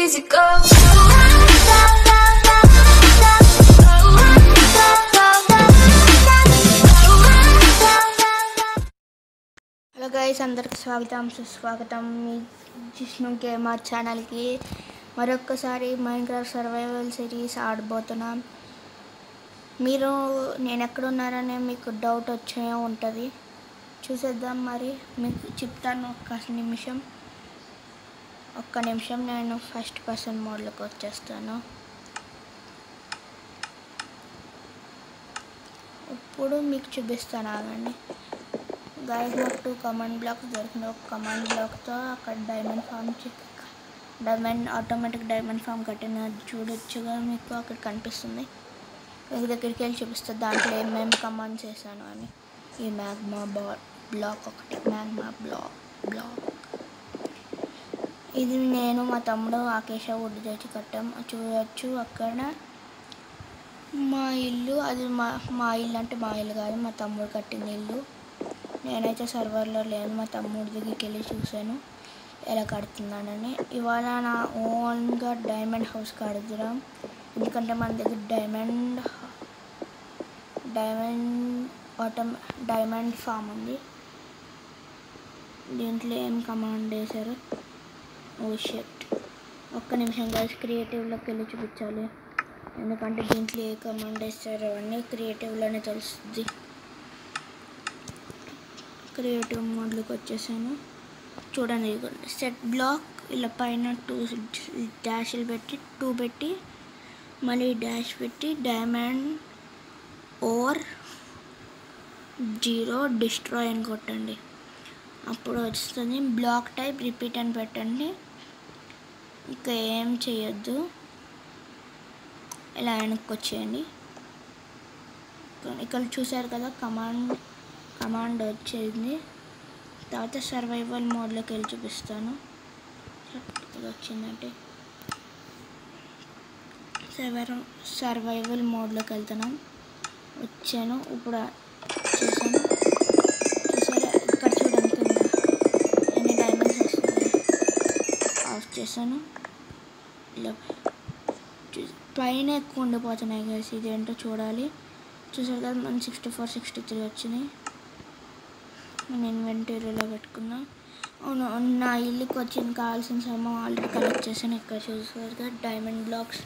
easy go. Hello guys, అందరికి స్వాగతం సుస్వాగతం. మీ జిష్ణు గేమర్ ఛానల్కి మరొక్కసారి మైన్క్రాఫ్ట్ సర్వైవల్ సిరీస్ ఆడబోతున్నాం. నేను ఎక్కడున్నారనే మీకు డౌట్ వచ్చే ఉంటుంది. చూసేద్దాం. మరి మీకు చెప్తాను. ఒక్క నిమిషం నేను ఫస్ట్ పర్సన్ మోడ్లోకి వచ్చేస్తాను. ఇప్పుడు మీకు చూపిస్తాను. ఆగండి గైస్, నాకు 2 కమాండ్ బ్లాక్స్ దొరికింది. ఒక కమాండ్ బ్లాక్తో అక్కడ ఆటోమేటిక్ డైమండ్ ఫామ్ కట్టిన చూడొచ్చుగా, మీకు అక్కడ కనిపిస్తుంది. మీకు దగ్గరికి వెళ్ళి చూపిస్తుంది దాంట్లో ఏమేమి కమాండ్స్ చేశాను అని. ఈ మ్యాగ్మా బ్లాక్ ఒకటి, మ్యాగ్మా బ్లాక్ ఇది నేను మా తమ్ముడు ఆకేష వుడ్ తెచ్చి కట్టాం. చూడవచ్చు అక్కడ మా ఇల్లు. అది మా ఇల్లు అంటే మా ఇల్లు కాదు, మా తమ్ముడు కట్టిన ఇల్లు. నేనైతే సర్వర్లో లేను, మా తమ్ముడి దగ్గరికి వెళ్ళి చూశాను ఎలా కడుతున్నానని. ఇవాళ నా ఓన్గా డైమండ్ హౌస్ కడుతున్నాం, ఎందుకంటే మన దగ్గర డైమండ్ ఫామ్ ఉంది. దీంట్లో ఏం కమాండ్ వేశారు? ఓ షట్, ఒక్క నిమిషం గైస్, క్రియేటివ్లోకి వెళ్ళి చూపించాలి. ఎందుకంటే దీంట్లో ఏ కమాండ్ వేస్తారో అన్నీ క్రియేటివ్లోనే తెలుస్తుంది. క్రియేటివ్ మోడ్లోకి వచ్చేసాను. చూడండి, సెట్ బ్లాక్ ఇలా పైన 2 డాష్లు పెట్టి 2 పెట్టి మళ్ళీ డాష్ పెట్టి డైమండ్ ఓర్ 0 డిస్ట్రాయ్ అని కొట్టండి, అప్పుడు వస్తుంది. బ్లాక్ టైప్ రిపీట్ అని పెట్టండి. ఇంకా ఏం చేయొద్దు, ఇలా వెనక్కి వచ్చేయండి. ఇక్కడ చూసారు కదా కమాండ్ వచ్చేది. తర్వాత సర్వైవల్ మోడ్లోకి వెళ్ళి చూపిస్తాను. ఇది వచ్చిందంటే సర్వైవల్ మోడ్లోకి వెళ్తున్నాం. వచ్చాను, ఇప్పుడు చేశాను. చూసారా, ఇక్కడ చూడండి ఎన్ని డైమండ్స్ వస్తుంది. ఆఫ్ చేశాను. ఇలా పైన ఎక్కువ ఉండిపోతున్నాయి కదా, ఇదేంటో చూడాలి. చూసారు కదా, మన 64, 63 వచ్చినాయి. నేను ఇన్వెంటరీలో పెట్టుకున్నా. అవును, నా ఇల్లుకి వచ్చింది కావాల్సిన సామాన్ ఆల్రెడీ కలెక్ట్ చేశాను. ఇక్కడ చూసారు కదా, diamond blocks,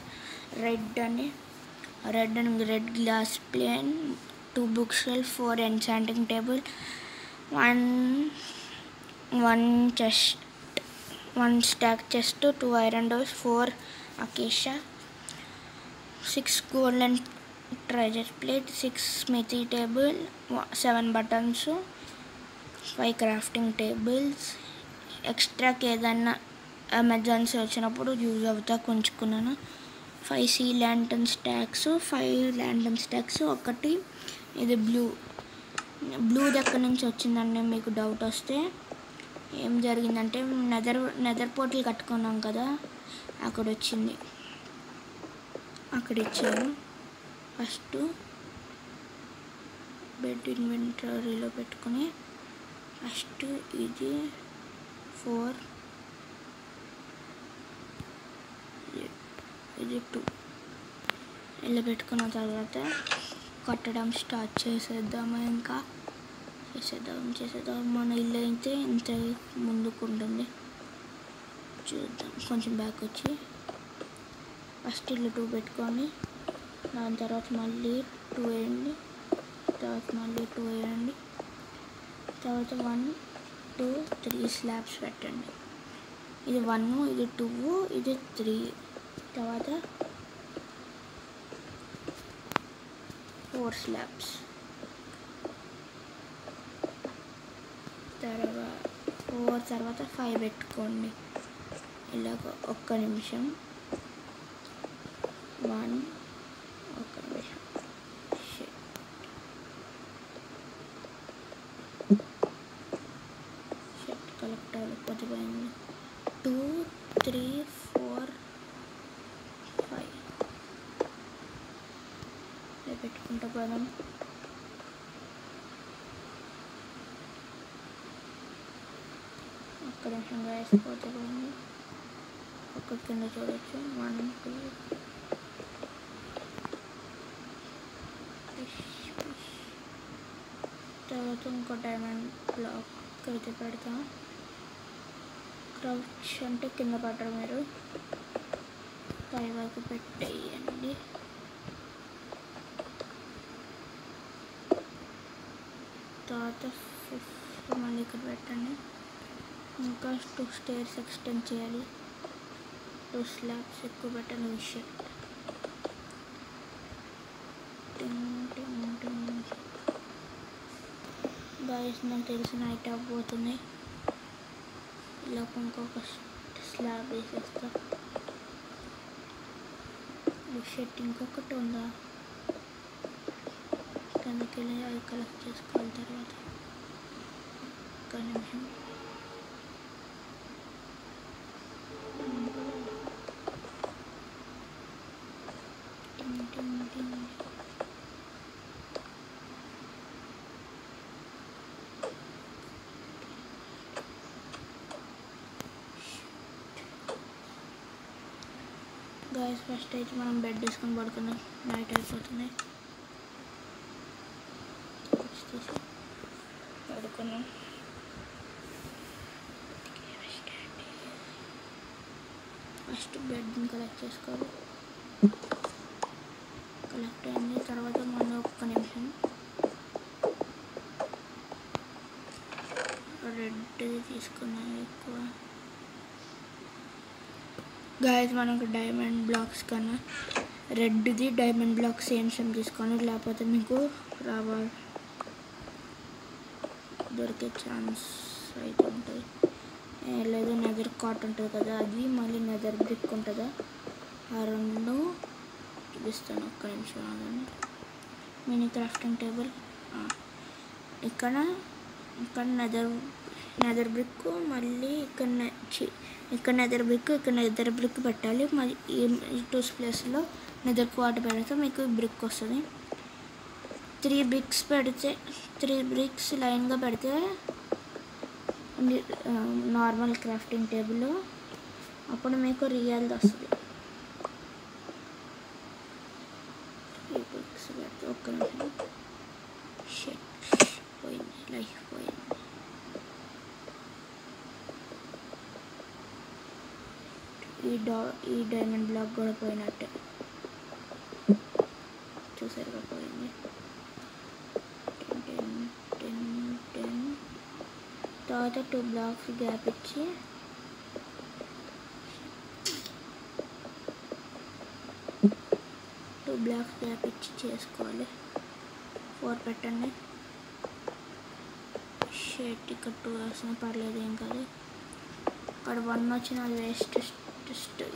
red glass plane, 2 book shelf, 4 enchanting table, 1 stack chest, 2 iron doors, 4 acacia, 6 golden treasure plate, 6 smithy table, 7 buttons, 5 crafting tables. ఎక్స్ట్రాకి ఏదన్నా ఎమర్జెన్సీ వచ్చినప్పుడు యూజ్ అవుతా ఉంచుకున్నాను. 5 సీ ల్యాంటర్న్ స్టాక్స్, ఒకటి ఇది బ్లూ ఎక్కడి నుంచి వచ్చిందండి మీకు డౌట్ వస్తే. ఏం జరిగిందంటే నెదర్ పోర్టల్ కట్టుకున్నాం కదా, అక్కడ వచ్చింది. అక్కడ ఇచ్చారు. ఫస్ట్ బెడ్ ఇన్వెంటరీలో పెట్టుకుని ఫస్ట్ ఇది 4 ఇది 2 ఇలా పెట్టుకున్న తర్వాత కట్టడం స్టార్ట్ చేసేద్దాము. ఇంకా చేసేద్దాం. మన ఇల్లు అయితే ఇంత ముందుకు ఉంటుంది. చూద్దాం. కొంచెం బ్యాక్ వచ్చి ఫస్ట్ ఇల్లు 2 పెట్టుకొని దాని తర్వాత మళ్ళీ 2 వేయండి, తర్వాత మళ్ళీ 2 వేయండి, తర్వాత 1, 2, 3 స్లాబ్స్ పెట్టండి. ఇది 1, ఇది 2, ఇది 3, తర్వాత 4 స్లాబ్స్, తర్వాత 5 పెట్టుకోండి. ఇలాగ ఒక్క నిమిషం. కలెక్ట్ అవ్వకపోతే 2, 3, 4, 5 పెట్టుకుంటా పోదాం. ఒక్క నిమిషం వేసిపోతే పక్క కింద చూడొచ్చు. 1 2 తర్వాత ఇంకో డైమండ్ బ్లాక్ అయితే పెడతాం. క్రౌచ్ అంటే కింద పడరు, మీరు పై వరకు పెట్టేయండి. తర్వాత 5 మళ్ళీ ఇక్కడ పెట్టండి. ఇంకా 2 స్టేర్స్ ఎక్స్టెండ్ చేయాలి. 2 స్లాబ్స్ ఎక్కువ పెట్టాలి. విషయం గాయస్ నాకు తెలిసి నైట్ అవ్వబోతుంది. ఇలా ఇంకొక స్లాబ్ వేసేస్తా. షర్ట్ ఇంకొకటి ఉందా, కిందకి వెళ్ళి అవి కలెక్ట్ చేసుకోవాలి. తర్వాత ఒక్క నిమిషం. గాయస్ ఫస్ట్ అయితే మనం బెడ్ వేసుకొని పడుకుందాం. నైట్ అయిపోతుంది. పడుకున్నాం. ఫస్ట్ బెడ్ని కలెక్ట్ చేసుకోవాలి. కలెక్ట్ అయింది. తర్వాత మనం ఒక్క నిమిషం రెడ్ది తీసుకున్నాం ఎక్కువ. గాయస్ మనకు డైమండ్ బ్లాక్స్ కన్నా రెడ్ది డైమండ్ బ్లాక్ సేమ్ తీసుకోండి, లేకపోతే మీకు దొరికే ఛాన్స్ అయితే ఉంటుంది. లేదా నెదర్ కాట్ ఉంటుంది కదా, అది మళ్ళీ నెదర్ బ్రిక్ ఉంటుందా, ఆ రెండు చూపిస్తాను. ఒక్క నిమిషం ఆగండి. మినీ క్రాఫ్టింగ్ టేబుల్ ఇక్కడ నెదర్ బ్రిక్, మళ్ళీ ఇక్కడ నెదర్ బ్రిక్ పెట్టాలి. మరి ఈ 2 ప్లేస్లో నెదర్ క్వార్ట్ పెడితే మీకు బ్రిక్ వస్తుంది. 3 బ్రిక్స్ లైన్గా పెడితే నార్మల్ క్రాఫ్టింగ్ టేబుల్, అప్పుడు మీకు రియల్ది వస్తుంది. 3 బ్రిక్స్ పెడితే ఒక్క నిమిషం. పోయింది, లైఫ్ పోయింది. ఈ డైమండ్ బ్లాక్ కూడా పోయినట్టే, చూసారుగా పోయింది. 10 తర్వాత 2 బ్లాక్స్ గ్యాప్ ఇచ్చి చేసుకోవాలి. 4 పెట్టండి. షర్ట్ ఇక్కడ 2 వేసిన పర్లేదు, ఏం కాదు. అక్కడ 1 వచ్చిన అది వేస్ట్.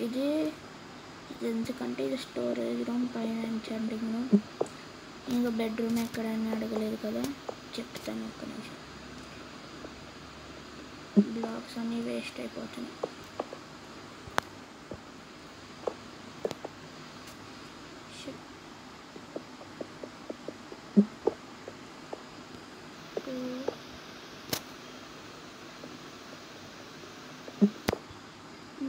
ఇది ఎందుకంటే ఇది స్టోరేజ్ రూమ్, పైన ఎన్చాంటింగ్ రూమ్. ఇంకా బెడ్రూమ్ ఎక్కడైనా అడగలేదు కదా, చెప్తాను. ఒక్క నిమిషం. బ్లాక్స్ అన్నీ వేస్ట్ అయిపోతున్నాయి.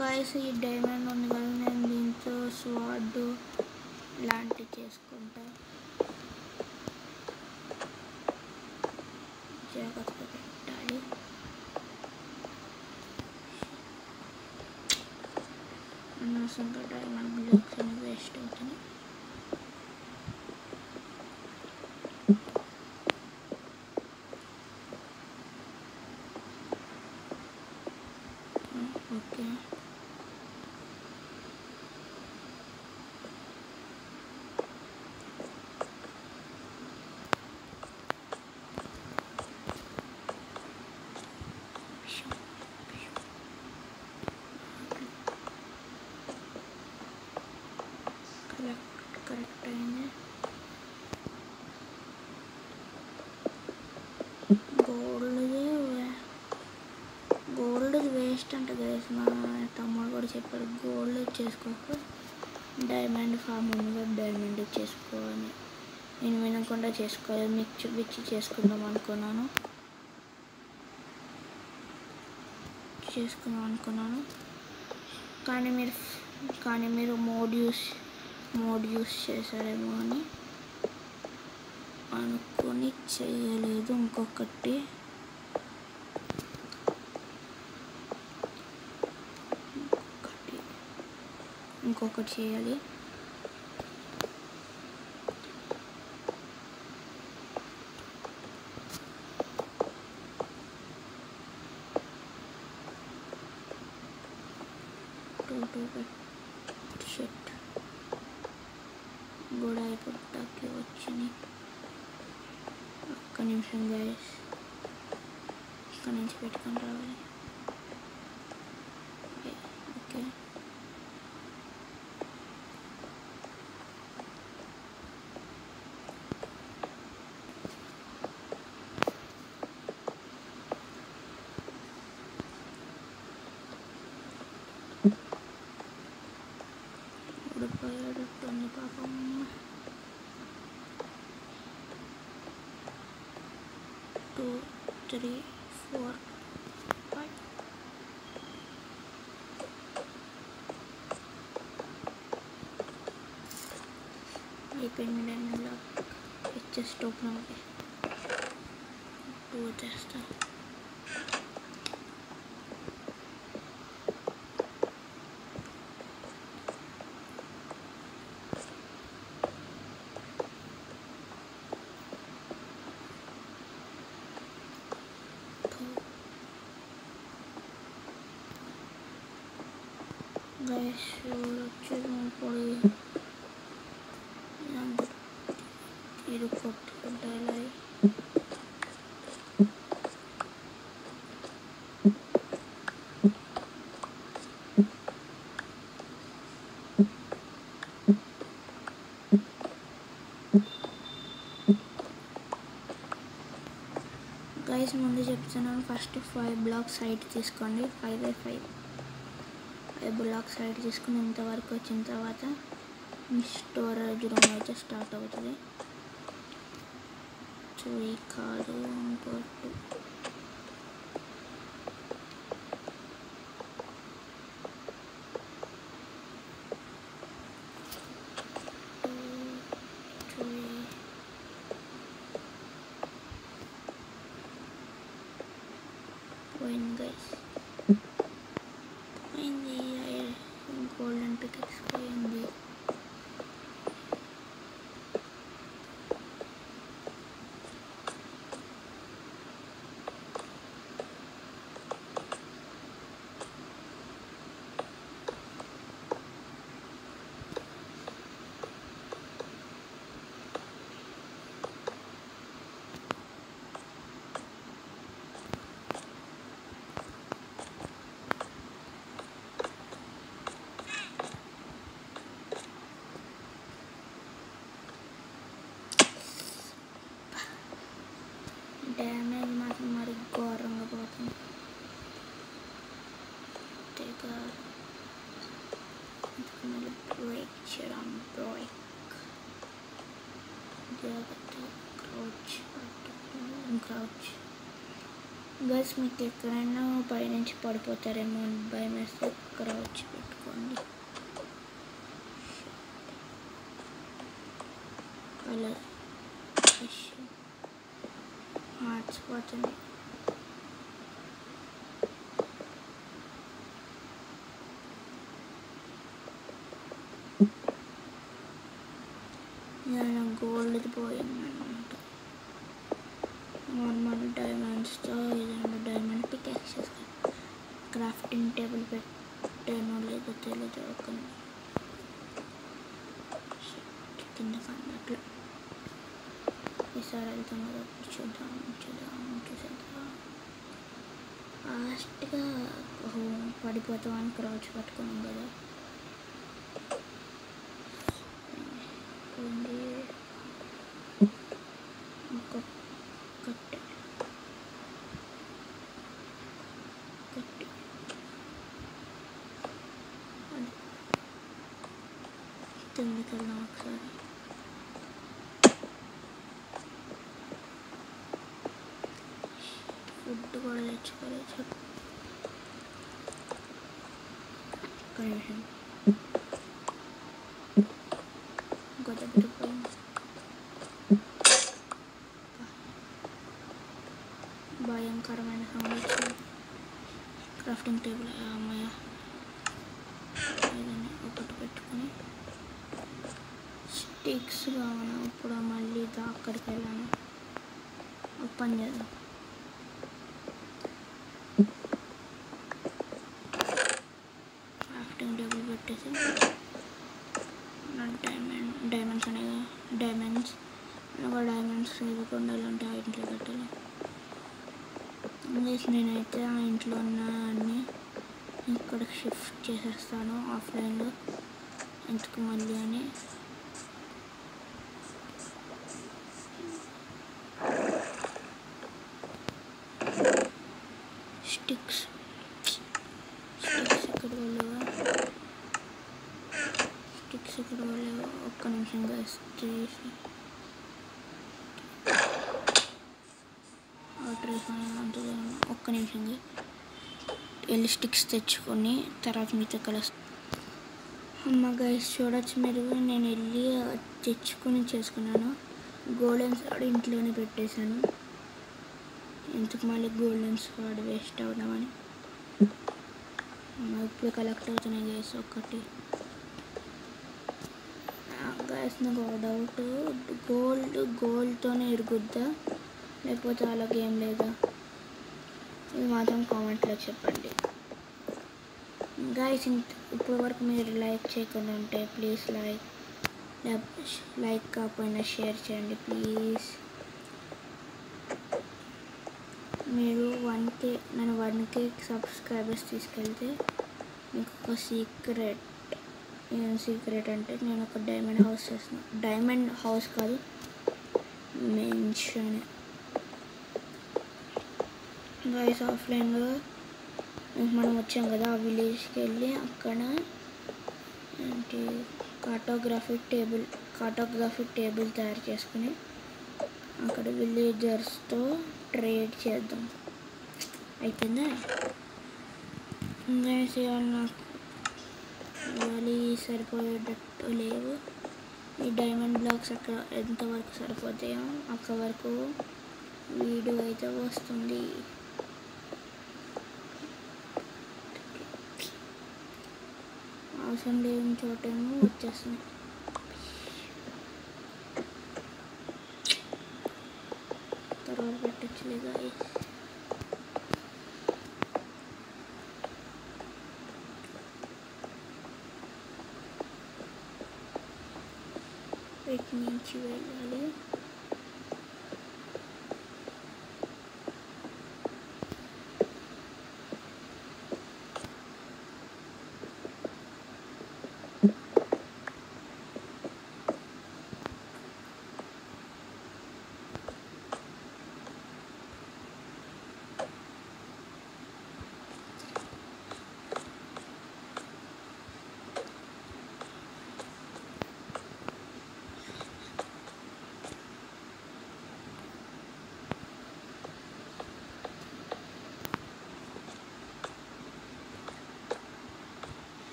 గాయస్ ఈ డైమండ్ ఉంది కదా, నేను దీంతో స్వాడ్ లాంటివి చేసుకుంటా. జాగ్రత్తగా పెట్టాలి. అనవసరంగా డైమండ్ బ్లాక్స్ అన్ని వేస్ట్ అవుతున్నాయి. ఓకే, కరెక్ట్ అయింది. గోల్డ్ వేస్ట్ అంట గైస్. మా తమ్ముడు కూడా చెప్పాడు గోల్డ్ చేసుకోక డైమండ్ ఫామ్ ఉంది కదా, డైమండ్ చేసుకోవాలి. నేను వినకుండా చేసుకోవాలి, మీకు చూపించి చేసుకుందాం అనుకున్నాను. కానీ మీరు మోడ్ యూస్ చేశారేమో అని అనుకొని చేయలేదు. ఇంకొకటి చేయాలి. షెట్ కూడా అయిపోతాకి వచ్చినాయి. ఒక్క నిమిషం గైస్, ఇక్కడ నుంచి పెట్టుకొని రావాలి. ఓకే ఉడిపోయాడుతుంది పాపం. 2 3 4 5 అయిపోయింది. డైమండ్లో చెస్ట్ ఓపెన్ అవుతాయి. 2 చేస్తా. గైస్ వచ్చేది పొడి ఇది కొట్టుకుంటాయి. గైస్ ముందు చెప్తున్నాను, ఫస్ట్ 5 బ్లాక్స్ హైట్ తీసుకోండి. 5x5 బ్లాక్స్ హైట్ తీసుకుని ఇంతవరకు వచ్చిన తర్వాత మీ స్టోరేజ్ రూమ్ అయితే స్టార్ట్ అవుతుంది. సో ఈ కాదు ఇంకోటి పోయింది గైస్, పోయింది. గోల్డెన్ పికెక్స్ పోయింది. డ్యామేజ్ మాత్రం మరి ఘోరంగా పోతుంది. బ్రేక్ చేయడం, బ్రేక్ క్రౌచ్. గైస్ మీకు ఎక్కడైనా పైనుంచి పడిపోతారేమో అని భయం వేస్తే క్రౌచ్ పెట్టుకోండి. అలా మార్చిపోతుంది. గోల్డ్ పోయిందన్నమాట. నార్మల్ డైమండ్స్తో ఇదండి డైమండ్ పికాక్సెస్. క్రాఫ్టింగ్ టేబుల్ పెట్టానో లేదో తెలియదు. ఒక కింద అన్నట్లు ఈసారి వెళ్తాం కదా, చూద్దాం. ఫాస్ట్గా పడిపోతామని క్రౌచ్ పట్టుకున్నాం కదా. కిందకి వెళ్దాం ఒకసారి. ఫుడ్ కూడా తెచ్చుకోలేదు. నిమిషం ఇంకో దగ్గర పోయింది. భయంకరమైన సౌండ్ వచ్చింది. క్రాఫ్టింగ్ టేబుల్ అమ్మాయ ఏదైనా ఒకటి పెట్టుకొని స్టిక్స్ కావాలి. ఇప్పుడు మళ్ళీ అక్కడికి వెళ్ళాను. ఓపెన్ చేద్దాం. క్రాఫ్టింగ్ టేబుల్ పెట్టేసి డైమండ్స్ అనేవి డైమండ్స్ ఇవ్వకుండాలంటే ఆ ఇంట్లో పెట్టాలి. నేనైతే ఆ ఇంట్లో ఉన్న అన్నీ ఇక్కడ షిఫ్ట్ చేసేస్తాను ఆఫ్లైన్లో. ఎందుకు మళ్ళీ అని స్టిక్స్ ఇక్కడ వాళ్ళేవా ఒక్క నిమిషం గైస్ చేసి ఒక్క నిమిషంగా వెళ్ళి స్టిక్స్ తెచ్చుకొని తర్వాత మీతో కలుస్తాను. అమ్మ గైస్ చూడొచ్చు మీరు, నేను వెళ్ళి తెచ్చుకొని చేసుకున్నాను. గోల్డెన్ స్వాడ్ ఇంట్లోనే పెట్టేశాను. ఎందుకు మళ్ళీ గోల్డెన్ స్వాడ్ వేస్ట్ అవుదామని. ఇప్పుడు కలెక్ట్ అవుతున్నాయి గైస్. ఒకటి గైస్ నాకు ఒక డౌట్, గోల్డ్తోనే ఇరుగుద్దా లేకపోతే అలాగే ఏం లేదా? ఇది మాత్రం కామెంట్లో చెప్పండి గైస్. ఇప్పటి వరకు మీరు లైక్ చేయకుండా ఉంటే ప్లీజ్ లైక్ కాకపోయినా షేర్ చేయండి ప్లీజ్. మీరు 1K సబ్స్క్రైబర్స్ తీసుకెళ్తే మీకు ఒక సీక్రెట్. ఏం సీక్రెట్ అంటే నేను ఒక డైమండ్ హౌస్ చేస్తున్నాను. డైమండ్ హౌస్ కాదు, మెన్షన్ గైస్. ఆఫ్లైన్లో మనం వచ్చాం కదా, ఆ విలేజ్కి వెళ్ళి అక్కడ ఏంటి కార్టోగ్రాఫిక్ టేబుల్ తయారు చేసుకుని అక్కడ విలేజర్స్తో ట్రేడ్ చేద్దాం. అయిపోయిందా గైస్? ఇవాళ నాకు సరిపోయేటట్టు లేవు. ఈ డైమండ్ బ్లాక్స్ అక్కడ ఎంతవరకు సరిపోతాయో అక్కడ వరకు వీడియో అయితే వస్తుంది. అవసరం లేని చోటేమో వచ్చేస్తుంది. తర్వాత పెట్టచ్చులే గైస్. వీటి నుంచి వెళ్ళాలి.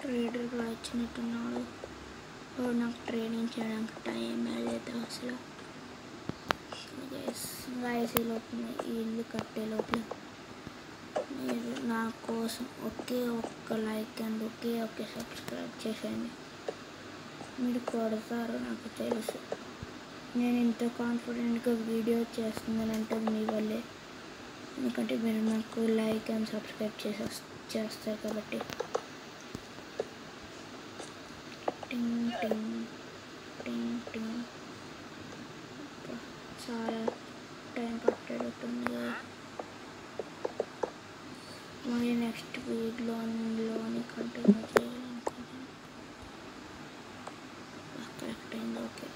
ట్రేడర్ కూడా వచ్చినట్టున్నాడు. నాకు ట్రైనింగ్ చేయడానికి టైం లేదు అసలు. గైస్ ఈ లోపల ఈ ఇల్లు కట్టే లోపల మీరు నా కోసం ఒకే ఒక్క లైక్ అండ్ ఒకే సబ్స్క్రైబ్ చేసేయండి. మీరు కొడతారు నాకు తెలుసు. నేను ఇంత కాన్ఫిడెంట్గా వీడియో చేస్తున్నానంటే మీ వల్లే. ఎందుకంటే మీరు నాకు లైక్ అండ్ సబ్స్క్రైబ్ చేస్తారు కాబట్టి. టింగ్ టింగ్ టింగ్ టింగ్. చాలా టైం పట్టేటట్టుంది. మరి నెక్స్ట్ వీడియోలోని కంటిన్యూ చేయాలనుకుంటున్నాను. కరెక్ట్ అయింది. ఓకే,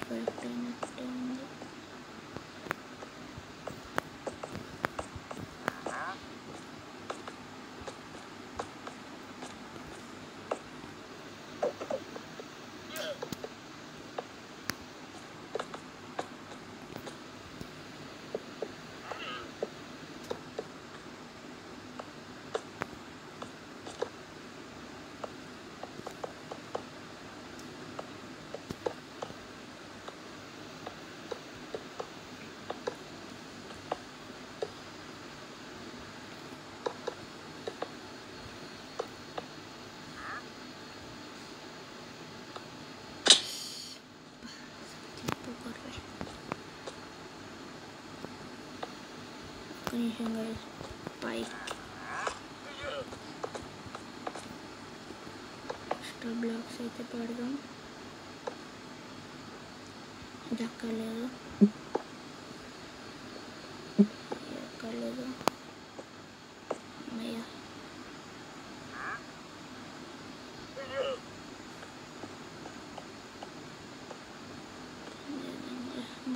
కరెక్ట్ అయినట్టే ఉంది. నిమిషం గైస్, పైకి ఎక్స్ట్రా బ్లాక్స్ అయితే పెడదాం. ఇది అక్కర్లేదు, అక్కర్లేదు. అమ్మయ్య,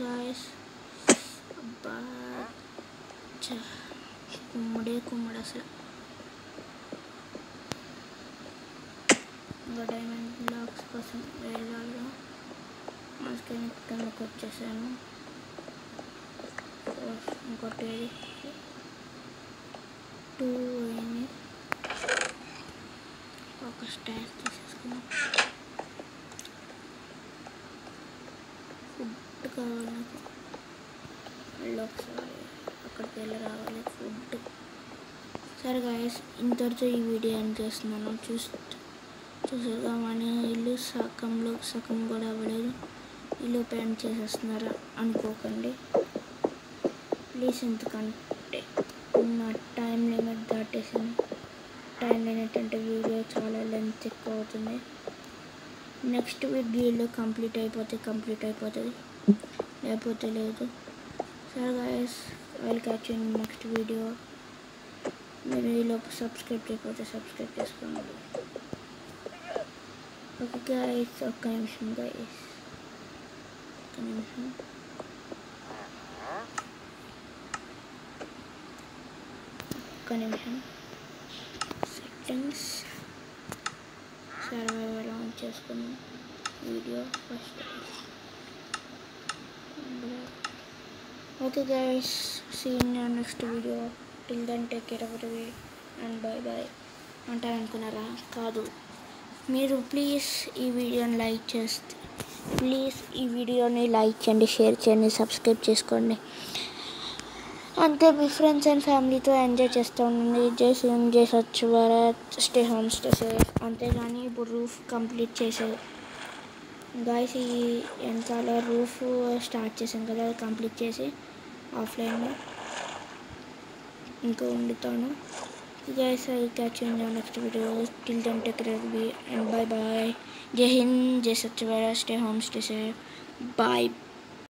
గాయస్ అబ్బా కుమ్మడి అసలు. ఇంకా డైమండ్ బ్లాక్స్ కోసం వెళ్ళాలి. అందుకని కిందకి వచ్చేసాను. ఇంకోటి 2 అయింది. ఒక స్టార్ తీసేసుకున్నాం. ఫుడ్ కావాలి నాకు. మళ్ళీ ఒకసారి అక్కడికి వెళ్ళి రావాలి ఫుడ్. సరే గాయస్, ఇంతటితో ఈ వీడియో ఎండ్ చేస్తున్నాను. చూసారుగా మన ఇల్లు సగం కూడా అవ్వలేదు. ఇల్లు పెయింట్ చేసేస్తున్నారు అనుకోకండి ప్లీజ్. ఎందుకంటే నా టైం లిమిట్ దాటేసాను. టైం లిమిట్ అంటే వీడియో చాలా లెంత్ ఎక్కువ అవుతుంది. నెక్స్ట్ వీడియోలో కంప్లీట్ అయిపోతుంది, లేకపోతే లేదు. సరే guys, I will catch you in next video. మీరు ఈలోపు సబ్స్క్రైబ్ చేయకపోతే సబ్స్క్రైబ్ చేసుకోండి. ఓకే గాయస్, ఒక్క నిమిషం గాయస్, ఒక్క నిమిషం. సెట్టింగ్స్ సర్వైవల్ ఆన్ చేసుకున్నాం. Video first. Okay guys, see you in your next video. Till then take care of every and bye bye అంటారనుకున్నారా? కాదు, మీరు ప్లీజ్ ఈ వీడియోని లైక్ చేయండి, షేర్ చేయండి, సబ్స్క్రైబ్ చేసుకోండి. అంతే, మీ ఫ్రెండ్స్ అండ్ ఫ్యామిలీతో ఎంజాయ్ చేస్తూ ఉండండి. జై శ్రీరామ్, జై Swachh Bharat, stay home, stay safe. అంతేగాని ఇప్పుడు రూఫ్ కంప్లీట్ చేసేది గాయస్. ఈ వెనకాల రూఫ్ స్టార్ట్ చేశాను కదా, అది కంప్లీట్ చేసి ఆఫ్లైన్లో ఇంకా వండుతాను. Guys, I will catch you in the next video. Till then, take care and bye bye. Jai Hind, Jai Swachh Bharat, stay home, stay safe. Bye.